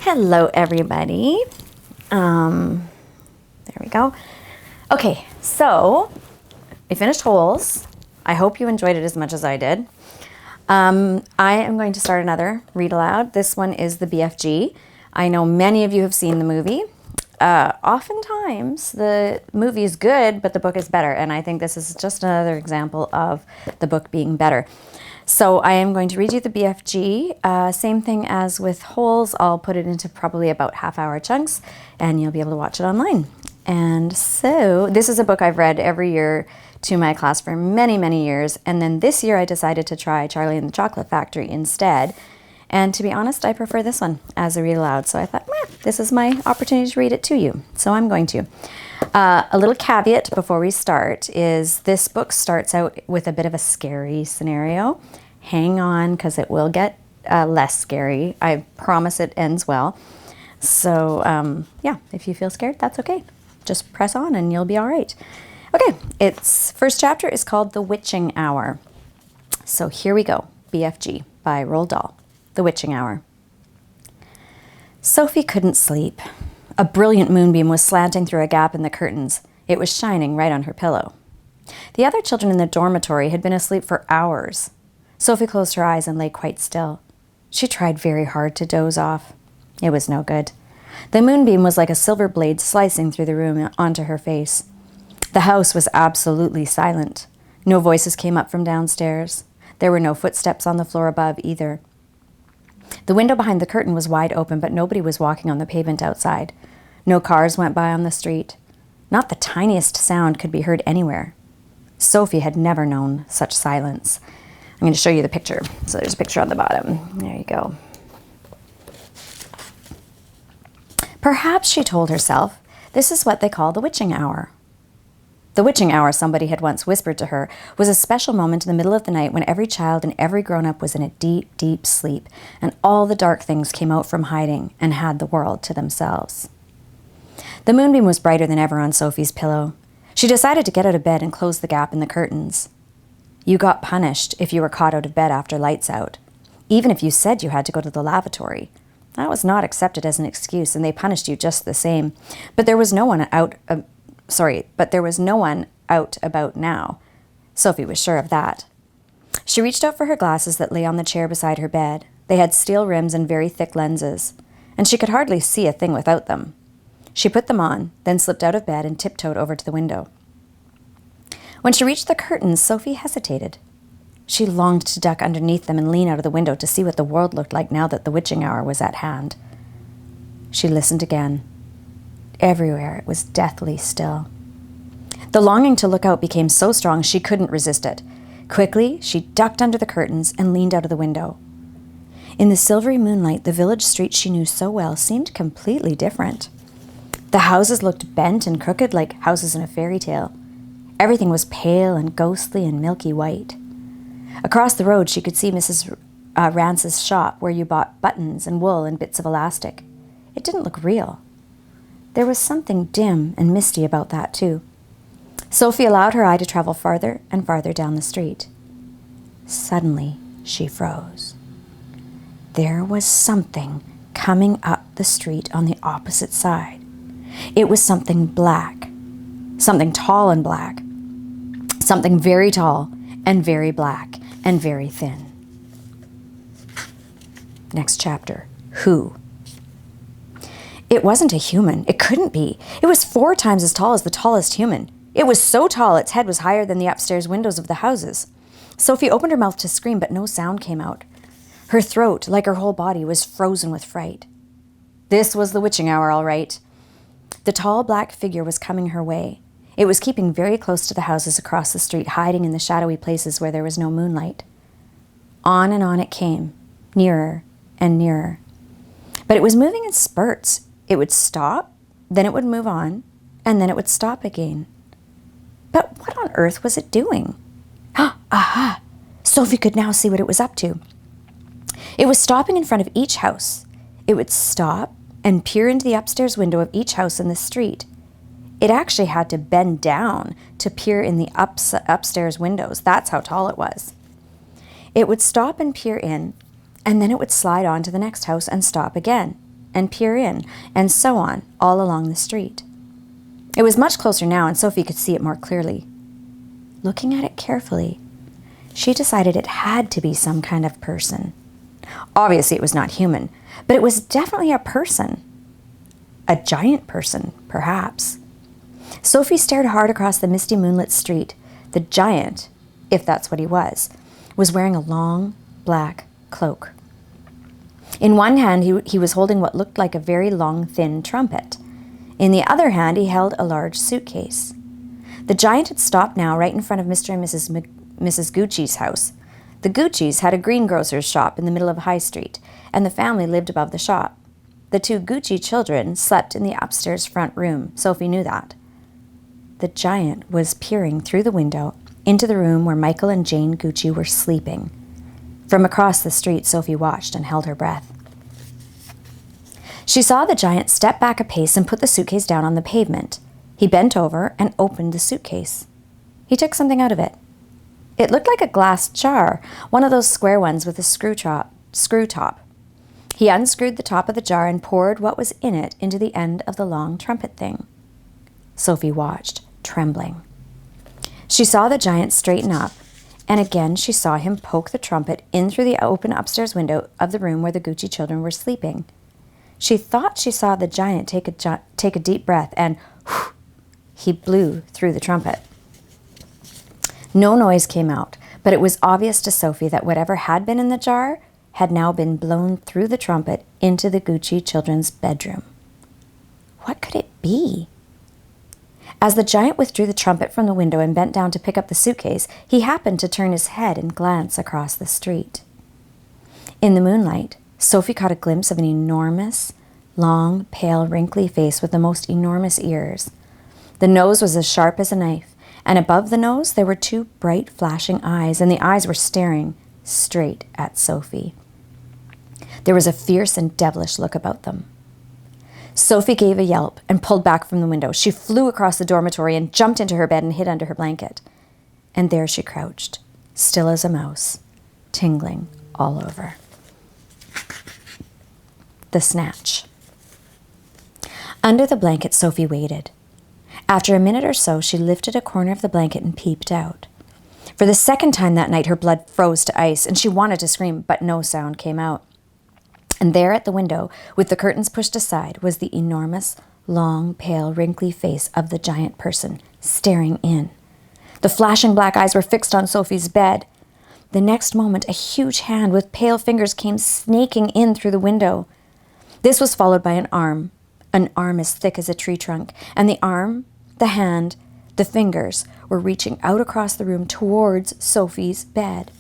Hello, everybody. There we go. Okay, so I finished Holes. I hope you enjoyed it as much as I did. I am going to start another read aloud. This one is the BFG. I know many of you have seen the movie. Oftentimes the movie is good, but the book is better. And I think this is just another example of the book being better. So I am going to read you the BFG. Same thing as with Holes. I'll put it into probably about half-hour chunks, and you'll be able to watch it online. And so this is a book I've read every year to my class for many, many years. And then this year I decided to try Charlie and the Chocolate Factory instead. And to be honest, I prefer this one as a read aloud. So I thought, this is my opportunity to read it to you. So I'm going to. A little caveat before we start is this book starts out with a bit of a scary scenario. Hang on, because it will get less scary. I promise it ends well. So yeah, if you feel scared, that's okay. Just press on and you'll be all right. Okay, its first chapter is called The Witching Hour. So here we go. BFG by Roald Dahl. The Witching Hour. Sophie couldn't sleep. A brilliant moonbeam was slanting through a gap in the curtains. It was shining right on her pillow. The other children in the dormitory had been asleep for hours. Sophie closed her eyes and lay quite still. She tried very hard to doze off. It was no good. The moonbeam was like a silver blade slicing through the room onto her face. The house was absolutely silent. No voices came up from downstairs. There were no footsteps on the floor above either. The window behind the curtain was wide open, but nobody was walking on the pavement outside. No cars went by on the street. Not the tiniest sound could be heard anywhere. Sophie had never known such silence. I'm going to show you the picture. So there's a picture on the bottom. There you go. Perhaps, she told herself, this is what they call the witching hour. The witching hour, somebody had once whispered to her, was a special moment in the middle of the night when every child and every grown-up was in a deep, deep sleep, and all the dark things came out from hiding and had the world to themselves. The moonbeam was brighter than ever on Sophie's pillow. She decided to get out of bed and close the gap in the curtains. You got punished if you were caught out of bed after lights out, even if you said you had to go to the lavatory. That was not accepted as an excuse, and they punished you just the same. But there was no one out about now. Sophie was sure of that. She reached out for her glasses that lay on the chair beside her bed. They had steel rims and very thick lenses, and she could hardly see a thing without them. She put them on, then slipped out of bed and tiptoed over to the window. When she reached the curtains, Sophie hesitated. She longed to duck underneath them and lean out of the window to see what the world looked like now that the witching hour was at hand. She listened again. Everywhere it was deathly still. The longing to look out became so strong she couldn't resist it. Quickly, she ducked under the curtains and leaned out of the window. In the silvery moonlight, the village street she knew so well seemed completely different. The houses looked bent and crooked like houses in a fairy tale. Everything was pale and ghostly and milky white. Across the road, she could see Mrs. Rance's shop where you bought buttons and wool and bits of elastic. It didn't look real. There was something dim and misty about that, too. Sophie allowed her eye to travel farther and farther down the street. Suddenly, she froze. There was something coming up the street on the opposite side. It was something black, something tall and black, something very tall and very black and very thin. Next chapter. Who? It wasn't a human. It couldn't be. It was 4 times as tall as the tallest human. It was so tall its head was higher than the upstairs windows of the houses. Sophie opened her mouth to scream, but no sound came out. Her throat, like her whole body, was frozen with fright. This was the witching hour, all right. The tall black figure was coming her way. It was keeping very close to the houses across the street, hiding in the shadowy places where there was no moonlight. On and on it came, nearer and nearer. But it was moving in spurts. It would stop, then it would move on, and then it would stop again. But what on earth was it doing? Aha! Sophie could now see what it was up to. It was stopping in front of each house. It would stop and peer into the upstairs window of each house in the street. It actually had to bend down to peer in the upstairs windows. That's how tall it was. It would stop and peer in, and then it would slide on to the next house and stop again. and peer in, and so on, all along the street. It was much closer now, and Sophie could see it more clearly. Looking at it carefully, she decided it had to be some kind of person. Obviously, it was not human, but it was definitely a person. A giant person, perhaps. Sophie stared hard across the misty moonlit street. The giant, if that's what he was wearing a long, black cloak. In one hand, he was holding what looked like a very long, thin trumpet. In the other hand, he held a large suitcase. The giant had stopped now right in front of Mr. and Mrs. Gucci's house. The Guccis had a greengrocer's shop in the middle of High Street, and the family lived above the shop. The two Gucci children slept in the upstairs front room. Sophie knew that. The giant was peering through the window into the room where Michael and Jane Gucci were sleeping. From across the street, Sophie watched and held her breath. She saw the giant step back a pace and put the suitcase down on the pavement. He bent over and opened the suitcase. He took something out of it. It looked like a glass jar, one of those square ones with a screw top. He unscrewed the top of the jar and poured what was in it into the end of the long trumpet thing. Sophie watched, trembling. She saw the giant straighten up, and again she saw him poke the trumpet in through the open upstairs window of the room where the Gucci children were sleeping. She thought she saw the giant take a deep breath, and whew, he blew through the trumpet. No noise came out, but it was obvious to Sophie that whatever had been in the jar had now been blown through the trumpet into the Gucci children's bedroom. What could it be? As the giant withdrew the trumpet from the window and bent down to pick up the suitcase, he happened to turn his head and glance across the street. In the moonlight, Sophie caught a glimpse of an enormous, long, pale, wrinkly face with the most enormous ears. The nose was as sharp as a knife, and above the nose there were two bright, flashing eyes, and the eyes were staring straight at Sophie. There was a fierce and devilish look about them. Sophie gave a yelp and pulled back from the window. She flew across the dormitory and jumped into her bed and hid under her blanket. And there she crouched, still as a mouse, tingling all over. The snatch. Under the blanket, Sophie waited. After a minute or so, she lifted a corner of the blanket and peeped out. For the second time that night, her blood froze to ice, and she wanted to scream, but no sound came out. And there at the window, with the curtains pushed aside, was the enormous, long, pale, wrinkly face of the giant person, staring in. The flashing black eyes were fixed on Sophie's bed. The next moment, a huge hand with pale fingers came snaking in through the window. This was followed by an arm as thick as a tree trunk, and the arm, the hand, the fingers were reaching out across the room towards Sophie's bed.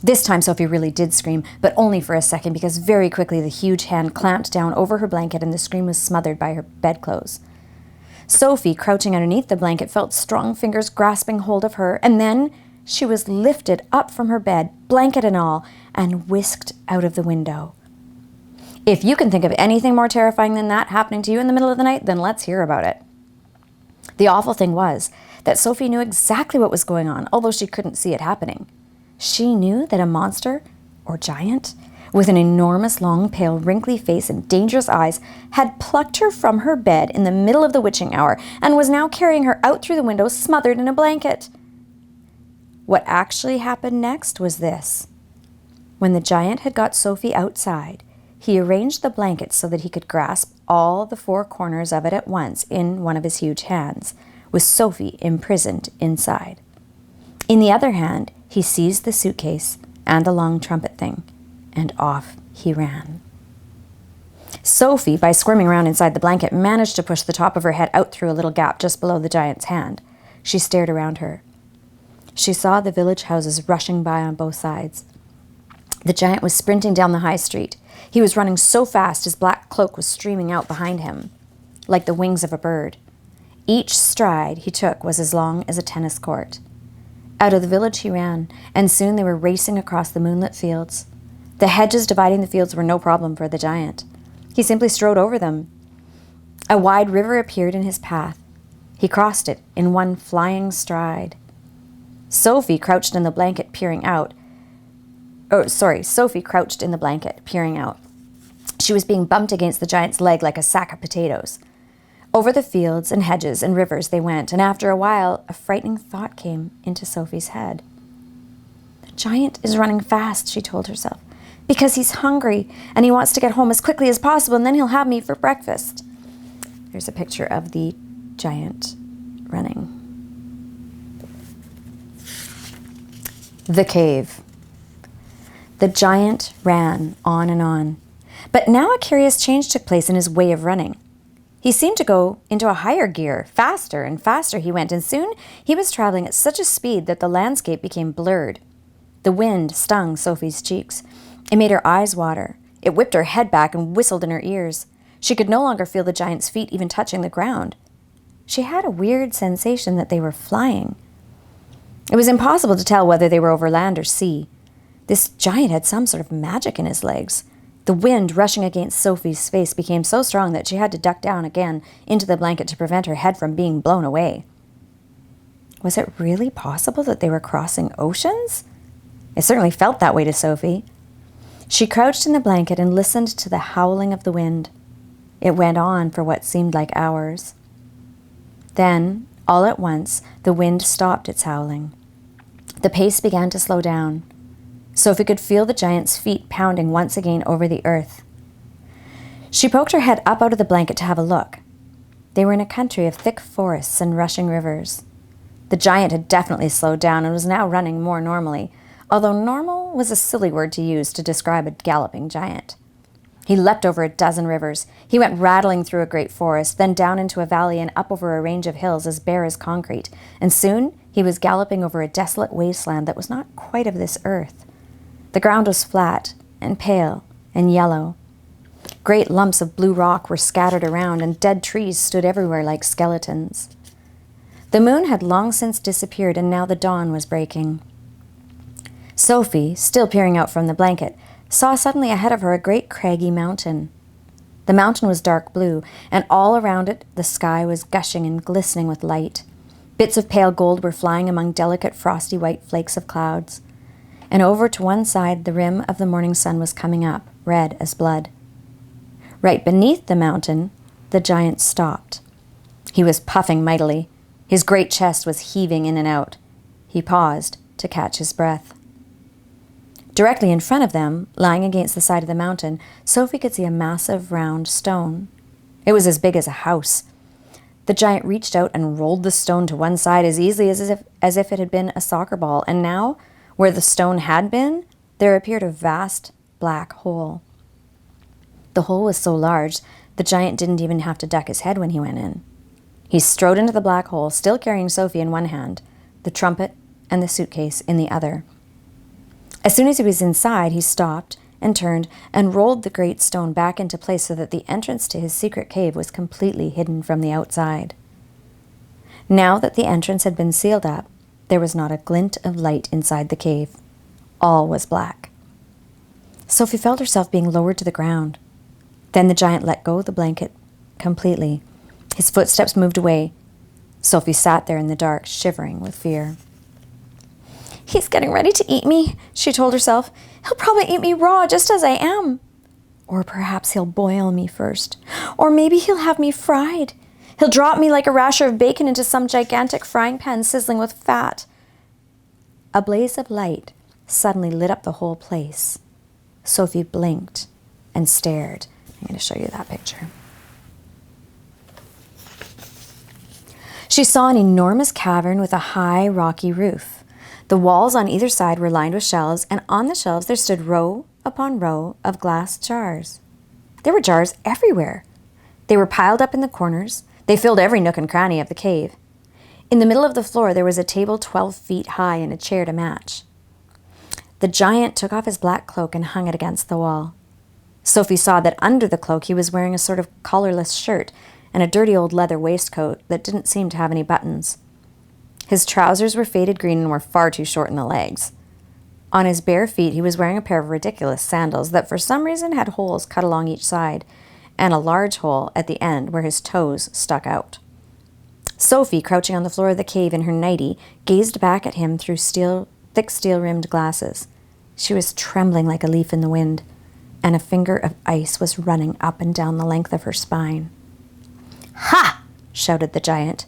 This time Sophie really did scream, but only for a second, because very quickly the huge hand clamped down over her blanket and the scream was smothered by her bedclothes. Sophie, crouching underneath the blanket, felt strong fingers grasping hold of her, and then she was lifted up from her bed, blanket and all, and whisked out of the window. If you can think of anything more terrifying than that happening to you in the middle of the night, then let's hear about it. The awful thing was that Sophie knew exactly what was going on, although she couldn't see it happening. She knew that a monster, or giant, with an enormous, long, pale, wrinkly face and dangerous eyes, had plucked her from her bed in the middle of the witching hour and was now carrying her out through the window, smothered in a blanket. What actually happened next was this. When the giant had got Sophie outside, he arranged the blanket so that he could grasp all the four corners of it at once in one of his huge hands, with Sophie imprisoned inside. In the other hand, he seized the suitcase and the long trumpet thing, and off he ran. Sophie, by squirming around inside the blanket, managed to push the top of her head out through a little gap just below the giant's hand. She stared around her. She saw the village houses rushing by on both sides. The giant was sprinting down the high street. He was running so fast his black cloak was streaming out behind him, like the wings of a bird. Each stride he took was as long as a tennis court. Out of the village he ran, and soon they were racing across the moonlit fields. The hedges dividing the fields were no problem for the giant. He simply strode over them. A wide river appeared in his path. He crossed it in one flying stride. Sophie crouched in the blanket, peering out. Sophie crouched in the blanket, peering out. She was being bumped against the giant's leg like a sack of potatoes. Over the fields and hedges and rivers they went, and after a while, a frightening thought came into Sophie's head. The giant is running fast, she told herself, because he's hungry and he wants to get home as quickly as possible, and then he'll have me for breakfast. There's a picture of the giant running. The cave. The giant ran on and on. But now a curious change took place in his way of running. He seemed to go into a higher gear. Faster and faster he went, and soon he was traveling at such a speed that the landscape became blurred. The wind stung Sophie's cheeks. It made her eyes water. It whipped her head back and whistled in her ears. She could no longer feel the giant's feet even touching the ground. She had a weird sensation that they were flying. It was impossible to tell whether they were over land or sea. This giant had some sort of magic in his legs. The wind rushing against Sophie's face became so strong that she had to duck down again into the blanket to prevent her head from being blown away. Was it really possible that they were crossing oceans? It certainly felt that way to Sophie. She crouched in the blanket and listened to the howling of the wind. It went on for what seemed like hours. Then, all at once, the wind stopped its howling. The pace began to slow down. Sophie could feel the giant's feet pounding once again over the earth. She poked her head up out of the blanket to have a look. They were in a country of thick forests and rushing rivers. The giant had definitely slowed down and was now running more normally, although normal was a silly word to use to describe a galloping giant. He leapt over a dozen rivers. He went rattling through a great forest, then down into a valley and up over a range of hills as bare as concrete, and soon he was galloping over a desolate wasteland that was not quite of this earth. The ground was flat and pale and yellow. Great lumps of blue rock were scattered around, and dead trees stood everywhere like skeletons. The moon had long since disappeared, and now the dawn was breaking. Sophie, still peering out from the blanket, saw suddenly ahead of her a great craggy mountain. The mountain was dark blue, and all around it the sky was gushing and glistening with light. Bits of pale gold were flying among delicate frosty white flakes of clouds. And over to one side the rim of the morning sun was coming up, red as blood. Right beneath the mountain, the giant stopped. He was puffing mightily. His great chest was heaving in and out. He paused to catch his breath. Directly in front of them, lying against the side of the mountain, Sophie could see a massive round stone. It was as big as a house. The giant reached out and rolled the stone to one side as easily as if it had been a soccer ball, and now, where the stone had been, there appeared a vast black hole. The hole was so large, the giant didn't even have to duck his head when he went in. He strode into the black hole, still carrying Sophie in one hand, the trumpet and the suitcase in the other. As soon as he was inside, he stopped and turned and rolled the great stone back into place so that the entrance to his secret cave was completely hidden from the outside. Now that the entrance had been sealed up, there was not a glint of light inside the cave. All was black. Sophie felt herself being lowered to the ground. Then the giant let go of the blanket completely. His footsteps moved away. Sophie sat there in the dark, shivering with fear. "He's getting ready to eat me," she told herself. "He'll probably eat me raw, just as I am. Or perhaps he'll boil me first. Or maybe he'll have me fried. He'll drop me like a rasher of bacon into some gigantic frying pan sizzling with fat." A blaze of light suddenly lit up the whole place. Sophie blinked and stared. I'm going to show you that picture. She saw an enormous cavern with a high, rocky roof. The walls on either side were lined with shelves, and on the shelves there stood row upon row of glass jars. There were jars everywhere. They were piled up in the corners. They filled every nook and cranny of the cave. In the middle of the floor there was a table 12 feet high and a chair to match. The giant took off his black cloak and hung it against the wall. Sophie saw that under the cloak he was wearing a sort of collarless shirt and a dirty old leather waistcoat that didn't seem to have any buttons. His trousers were faded green and were far too short in the legs. On his bare feet he was wearing a pair of ridiculous sandals that for some reason had holes cut along each side, and a large hole at the end where his toes stuck out. Sophie, crouching on the floor of the cave in her nightie, gazed back at him through thick steel-rimmed glasses. She was trembling like a leaf in the wind. and a finger of ice was running up and down the length of her spine. "Ha!" shouted the giant,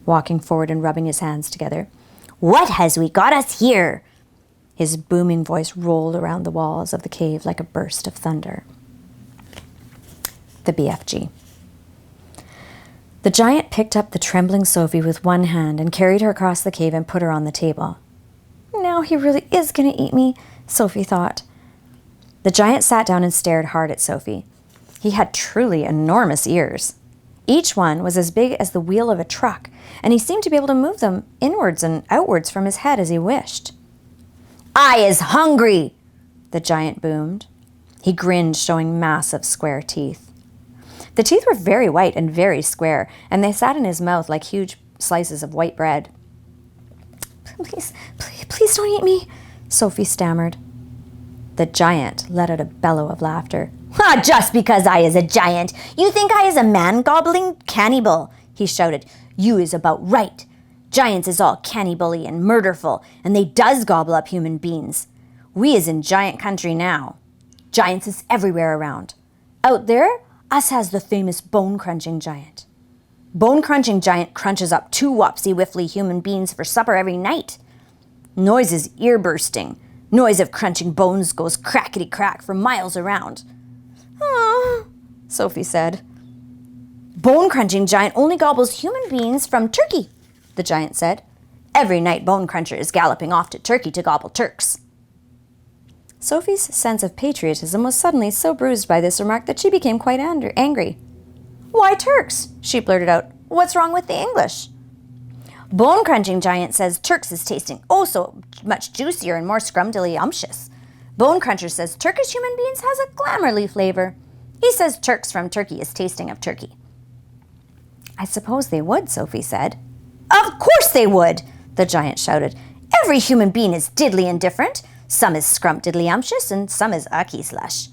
walking forward and rubbing his hands together. "What has we got us here?" His booming voice rolled around the walls of the cave like a burst of thunder. The BFG. The giant picked up the trembling Sophie with one hand and carried her across the cave and put her on the table. "Now he really is going to eat me," Sophie thought. The giant sat down and stared hard at Sophie. He had truly enormous ears. Each one was as big as the wheel of a truck, and he seemed to be able to move them inwards and outwards from his head as he wished. "I is hungry," the giant boomed. He grinned, showing massive square teeth. The teeth were very white and very square, and they sat in his mouth like huge slices of white bread. Please don't eat me," Sophie stammered. The giant let out a bellow of laughter. "Just because I is a giant, you think I is a man-gobbling cannibal," he shouted. "You is about right. Giants is all cannibally and murderful, and they does gobble up human beings. We is in giant country now. Giants is everywhere around. Out there, us has the famous bone-crunching giant. Bone-crunching giant crunches up 2 wopsy-wiffly human beings for supper every night. Noise is ear-bursting. Noise of crunching bones goes crackety-crack for miles around." "Ah," Sophie said. "Bone-crunching giant only gobbles human beings from Turkey," the giant said. "Every night Bone Cruncher is galloping off to Turkey to gobble Turks." Sophie's sense of patriotism was suddenly so bruised by this remark that she became quite angry. "Why Turks?" she blurted out. "What's wrong with the English?" "Bone-crunching giant says Turks is tasting oh so much juicier and more scrumdiddly-umptious. Bone Cruncher says Turkish human beings has a glamourly flavor. He says Turks from Turkey is tasting of Turkey." "I suppose they would," Sophie said. "Of course they would," the giant shouted. "Every human being is diddly and different. Some is scrumptiddly-umptious and some is ucky slush.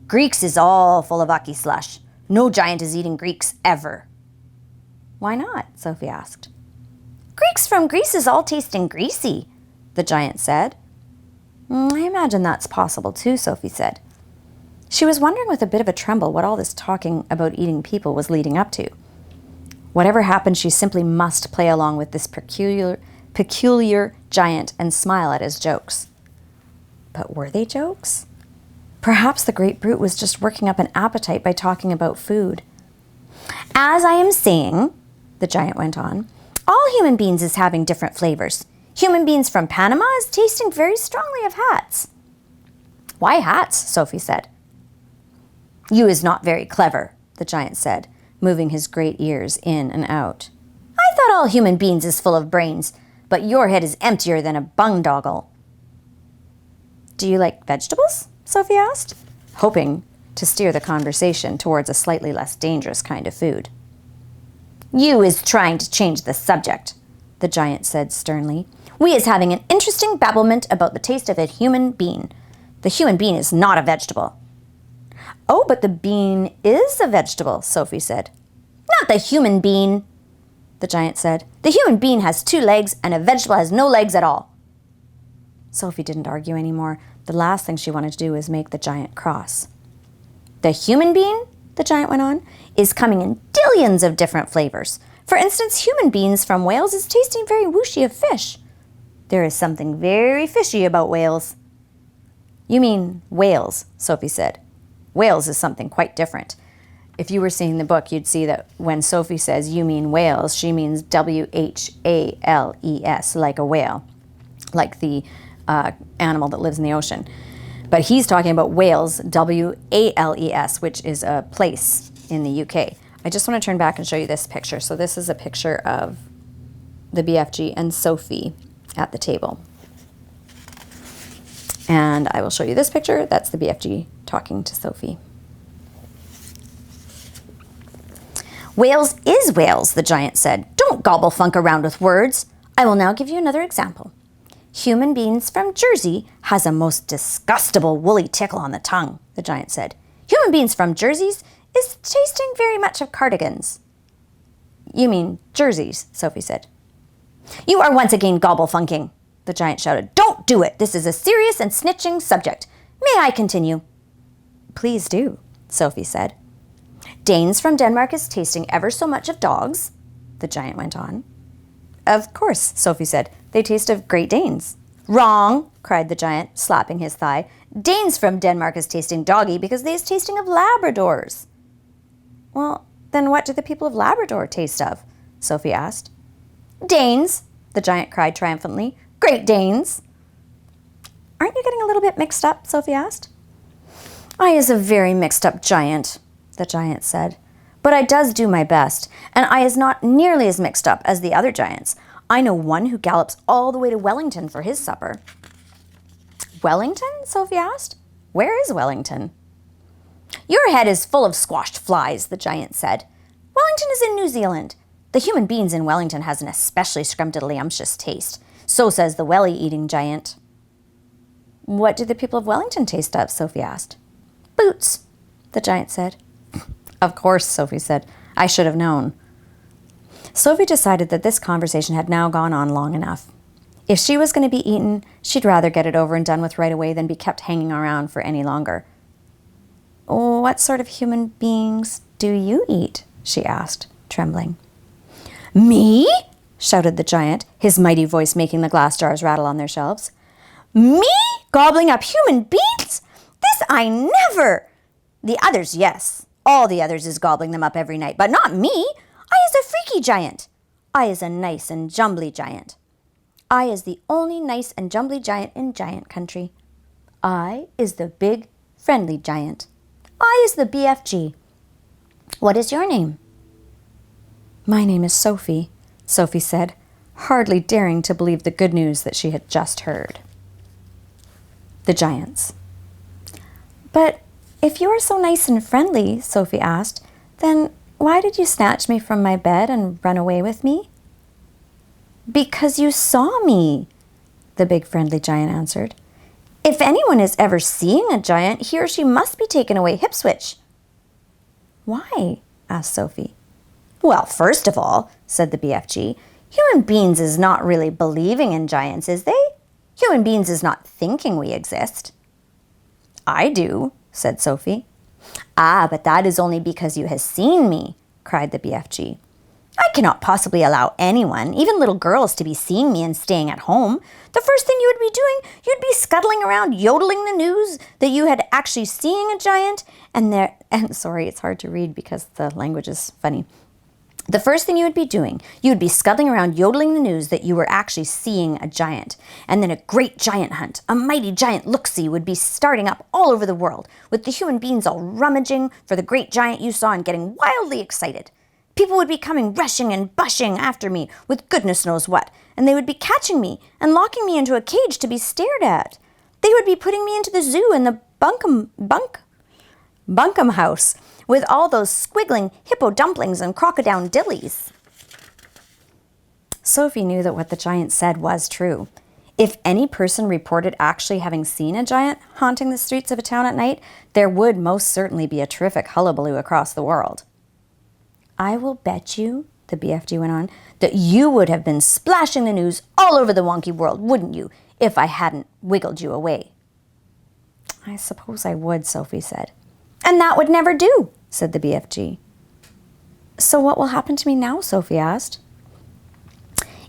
Greeks is all full of ucky slush. No giant is eating Greeks ever." "Why not?" Sophie asked. "Greeks from Greece is all tasting greasy," the giant said. "I imagine that's possible too," Sophie said. She was wondering with a bit of a tremble what all this talking about eating people was leading up to. Whatever happened, she simply must play along with this peculiar giant and smile at his jokes. But were they jokes? Perhaps the great brute was just working up an appetite by talking about food. "As I am saying," the giant went on, "all human beings is having different flavors. Human beings from Panama is tasting very strongly of hats." "Why hats?" Sophie said. "You is not very clever," the giant said, moving his great ears in and out. "I thought all human beings is full of brains, but your head is emptier than a bungdoggle." "Do you like vegetables?" Sophie asked, hoping to steer the conversation towards a slightly less dangerous kind of food. "You is trying to change the subject," the giant said sternly. "We is having an interesting babblement about the taste of a human bean. The human bean is not a vegetable." "Oh, but the bean is a vegetable," Sophie said. "Not the human bean," the giant said. "The human bean has 2 legs and a vegetable has no legs at all." Sophie didn't argue anymore. The last thing she wanted to do was make the giant cross. "The human bean," the giant went on, "is coming in dillions of different flavors. For instance, human beans from Wales is tasting very whooshy of fish. There is something very fishy about Wales." "You mean whales," Sophie said. "Wales is something quite different. If you were seeing the book, you'd see that when Sophie says you mean whales, she means WHALES, like a whale, like the animal that lives in the ocean. But he's talking about Wales, WALES, which is a place in the UK. I just want to turn back and show you this picture. So this is a picture of the BFG and Sophie at the table. And I will show you this picture. That's the BFG talking to Sophie. "Wales is Wales," the giant said. "Don't gobble funk around with words. I will now give you another example. Human beings from Jersey has a most disgustable woolly tickle on the tongue," the giant said. "Human beings from Jerseys is tasting very much of cardigans." "You mean jerseys," Sophie said. "You are once again gobble funking," the giant shouted. "Don't do it. This is a serious and snitching subject. May I continue?" Please do, Sophie said. Danes from Denmark is tasting ever so much of dogs, the giant went on. Of course, Sophie said. They taste of Great Danes. Wrong, cried the giant, slapping his thigh. Danes from Denmark is tasting doggy because they is tasting of Labradors. Well, then what do the people of Labrador taste of? Sophie asked. Danes, the giant cried triumphantly. Great Danes. Aren't you getting a little bit mixed up? Sophie asked. I is a very mixed up giant, the giant said. But I does do my best, and I is not nearly as mixed up as the other giants. I know one who gallops all the way to Wellington for his supper. Wellington? Sophie asked. Where is Wellington? Your head is full of squashed flies, the giant said. Wellington is in New Zealand. The human beings in Wellington has an especially scrumptious taste. So says the welly-eating giant. What do the people of Wellington taste of? Sophie asked. Boots, the giant said. Of course, Sophie said. I should have known. Sophie decided that this conversation had now gone on long enough. If she was going to be eaten, she'd rather get it over and done with right away than be kept hanging around for any longer. What sort of human beings do you eat? She asked, trembling. Me? Shouted the giant, his mighty voice making the glass jars rattle on their shelves. Me? Gobbling up human beings? This I never! The others, yes. All the others is gobbling them up every night, but not me. I is a freaky giant. I is a nice and jumbly giant. I is the only nice and jumbly giant in giant country. I is the big, friendly giant. I is the BFG. What is your name? My name is Sophie, Sophie said, hardly daring to believe the good news that she had just heard. The giants. But if you are so nice and friendly, Sophie asked, then why did you snatch me from my bed and run away with me? Because you saw me, the big friendly giant answered. If anyone is ever seeing a giant, he or she must be taken away hip-switch. Why? Asked Sophie. Well, first of all, said the BFG, human beings is not really believing in giants, is they? Human beings is not thinking we exist. I do, said Sophie. Ah, but that is only because you has seen me, cried the BFG. I cannot possibly allow anyone, even little girls, to be seeing me and staying at home. The first thing you would be doing, you'd be scuttling around yodeling the news that you had actually seen a giant, and sorry, it's hard to read because the language is funny. The first thing you would be doing, you would be scuttling around yodeling the news that you were actually seeing a giant. And then a great giant hunt, a mighty giant look-see would be starting up all over the world, with the human beings all rummaging for the great giant you saw and getting wildly excited. People would be coming rushing and bushing after me with goodness knows what, and they would be catching me and locking me into a cage to be stared at. They would be putting me into the zoo and the bunkum house with all those squiggling hippo dumplings and crocodile dillies. Sophie knew that what the giant said was true. If any person reported actually having seen a giant haunting the streets of a town at night, there would most certainly be a terrific hullabaloo across the world. I will bet you, the BFG went on, that you would have been splashing the news all over the wonky world, wouldn't you, if I hadn't wiggled you away? I suppose I would, Sophie said. And that would never do, said the BFG. So what will happen to me now, Sophie asked.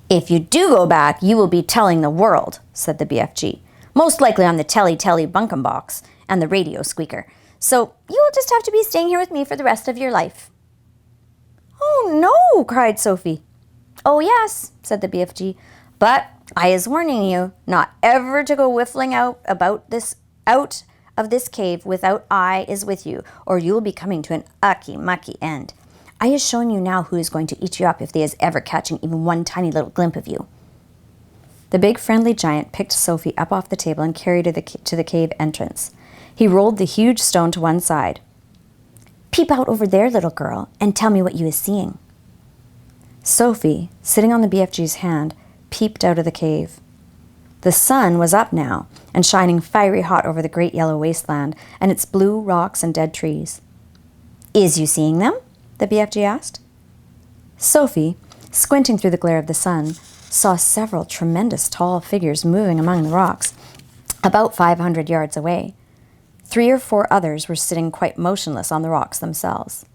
If you do go back, you will be telling the world, said the BFG. Most likely on the telly bunkum box and the radio squeaker. So you will just have to be staying here with me for the rest of your life. Oh, no, cried Sophie. Oh, yes, said the BFG, but I is warning you not ever to go whiffling out of this cave without I is with you, or you will be coming to an mucky end. I is showing you now who is going to eat you up if they is ever catching even one tiny little glimpse of you. The big friendly giant picked Sophie up off the table and carried her to the cave entrance. He rolled the huge stone to one side. Peep out over there, little girl, and tell me what you is seeing. Sophie, sitting on the BFG's hand, peeped out of the cave. The sun was up now and shining fiery hot over the great yellow wasteland and its blue rocks and dead trees. Is you seeing them? The BFG asked. Sophie, squinting through the glare of the sun, saw several tremendous tall figures moving among the rocks, about 500 yards away. 3 or 4 others were sitting quite motionless on the rocks themselves.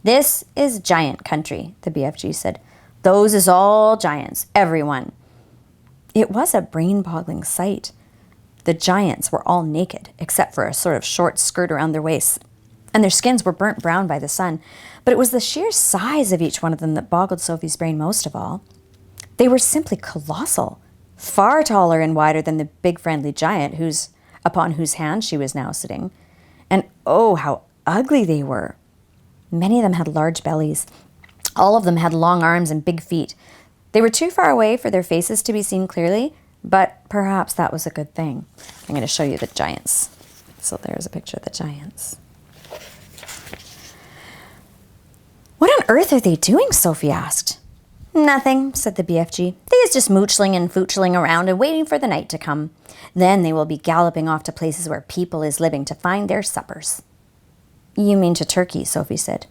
"This is giant country," the BFG said. "Those is all giants, everyone." It was a brain-boggling sight. The giants were all naked, except for a sort of short skirt around their waists, and their skins were burnt brown by the sun. But it was the sheer size of each one of them that boggled Sophie's brain most of all. They were simply colossal, far taller and wider than the big friendly giant upon whose hand she was now sitting. And oh, how ugly they were! Many of them had large bellies. All of them had long arms and big feet. They were too far away for their faces to be seen clearly, but perhaps that was a good thing. I'm going to show you the giants. So there's a picture of the giants. "What on earth are they doing?" Sophie asked. "Nothing," said the BFG. "They is just moochling and foochling around and waiting for the night to come. Then they will be galloping off to places where people is living to find their suppers." "You mean to Turkey," Sophie said.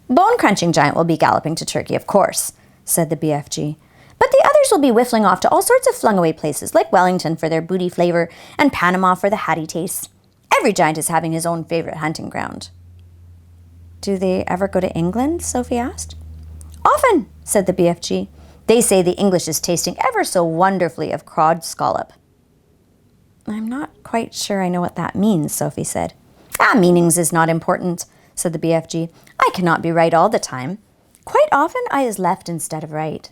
"Bone-crunching giant will be galloping to Turkey, of course," said the BFG. "But the others will be whiffling off to all sorts of flung-away places, like Wellington for their booty flavor and Panama for the hattie taste. Every giant is having his own favorite hunting ground." "Do they ever go to England?" Sophie asked. "Often," said the BFG. "They say the English is tasting ever so wonderfully of cod scallop." "I'm not quite sure I know what that means," Sophie said. Meanings is not important," said the BFG. "I cannot be right all the time. Quite often I is left instead of right."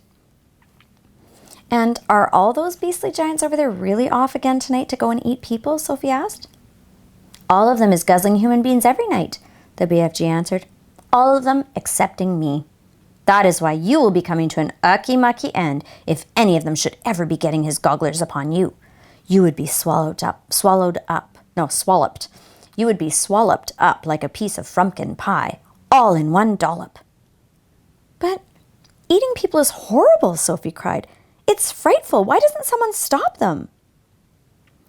"And are all those beastly giants over there really off again tonight to go and eat people?" Sophie asked. "All of them is guzzling human beings every night," the BFG answered. "All of them excepting me. That is why you will be coming to an ucky-mucky end if any of them should ever be getting his gogglers upon you. You would be swallowed. You would be swallowed up like a piece of frumpkin pie, all in one dollop." "But eating people is horrible," Sophie cried. "It's frightful. Why doesn't someone stop them?"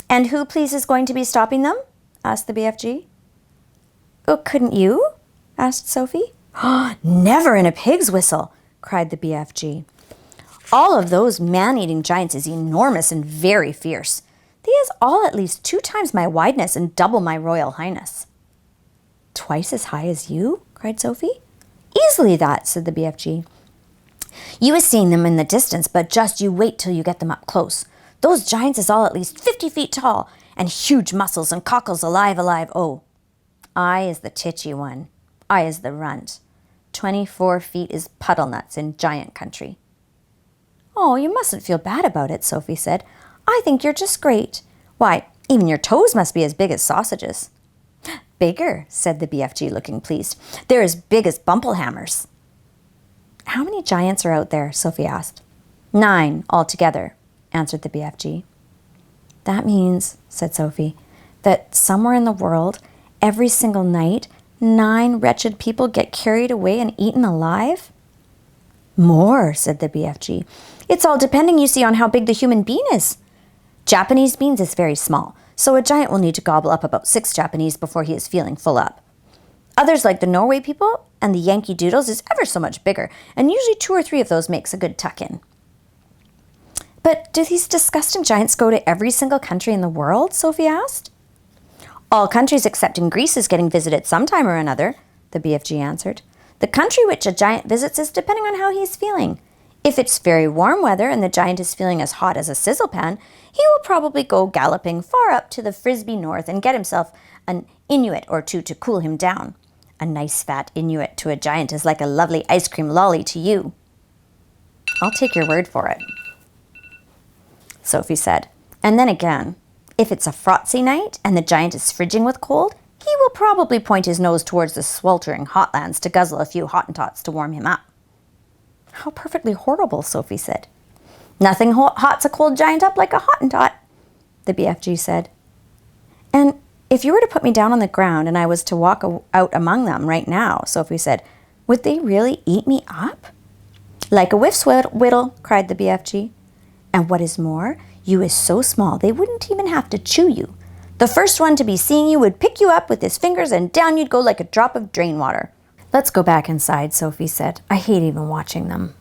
"And who, please, is going to be stopping them?" asked the BFG. "Oh, couldn't you?" asked Sophie. "Never in a pig's whistle," cried the BFG. "All of those man-eating giants is enormous and very fierce. They is all at least 2 times my wideness and double my royal highness." "Twice as high as you?" cried Sophie. "Easily that," said the BFG. "You is seeing them in the distance, but just you wait till you get them up close. Those giants is all at least 50 feet tall, and huge muscles and cockles alive. Oh, I is the titchy one. I is the runt. 24 feet is puddle nuts in giant country." "Oh, you mustn't feel bad about it," Sophie said. "I think you're just great. Why, even your toes must be as big as sausages." "Bigger," said the BFG, looking pleased. "They're as big as bumplehammers." "How many giants are out there?" Sophie asked. 9 altogether," answered the BFG. "That means," said Sophie, "that somewhere in the world, every single night, 9 wretched people get carried away and eaten alive?" "More," said the BFG. "It's all depending, you see, on how big the human being is. Japanese beans is very small, so a giant will need to gobble up about 6 Japanese before he is feeling full up. Others, like the Norway people and the Yankee Doodles, is ever so much bigger, and usually 2 or 3 of those makes a good tuck-in." "But do these disgusting giants go to every single country in the world?" Sophie asked. "All countries excepting Greece is getting visited sometime or another," the BFG answered. "The country which a giant visits is depending on how he is feeling. If it's very warm weather and the giant is feeling as hot as a sizzle pan, he will probably go galloping far up to the Frisbee north and get himself an Inuit or 2 to cool him down. A nice fat Inuit to a giant is like a lovely ice cream lolly to you." "I'll take your word for it," Sophie said. "And then again, if it's a frotzy night and the giant is fridging with cold, he will probably point his nose towards the sweltering hotlands to guzzle a few Hottentots to warm him up." "How perfectly horrible," Sophie said. "Nothing hots a cold giant up like a Hottentot," the BFG said. "And if you were to put me down on the ground and I was to walk out among them right now," Sophie said, "would they really eat me up?" "Like a whiffs-whittle," cried the BFG. "And what is more, you is so small they wouldn't even have to chew you. The first one to be seeing you would pick you up with his fingers and down you'd go like a drop of drain water." "Let's go back inside," Sophie said. "I hate even watching them."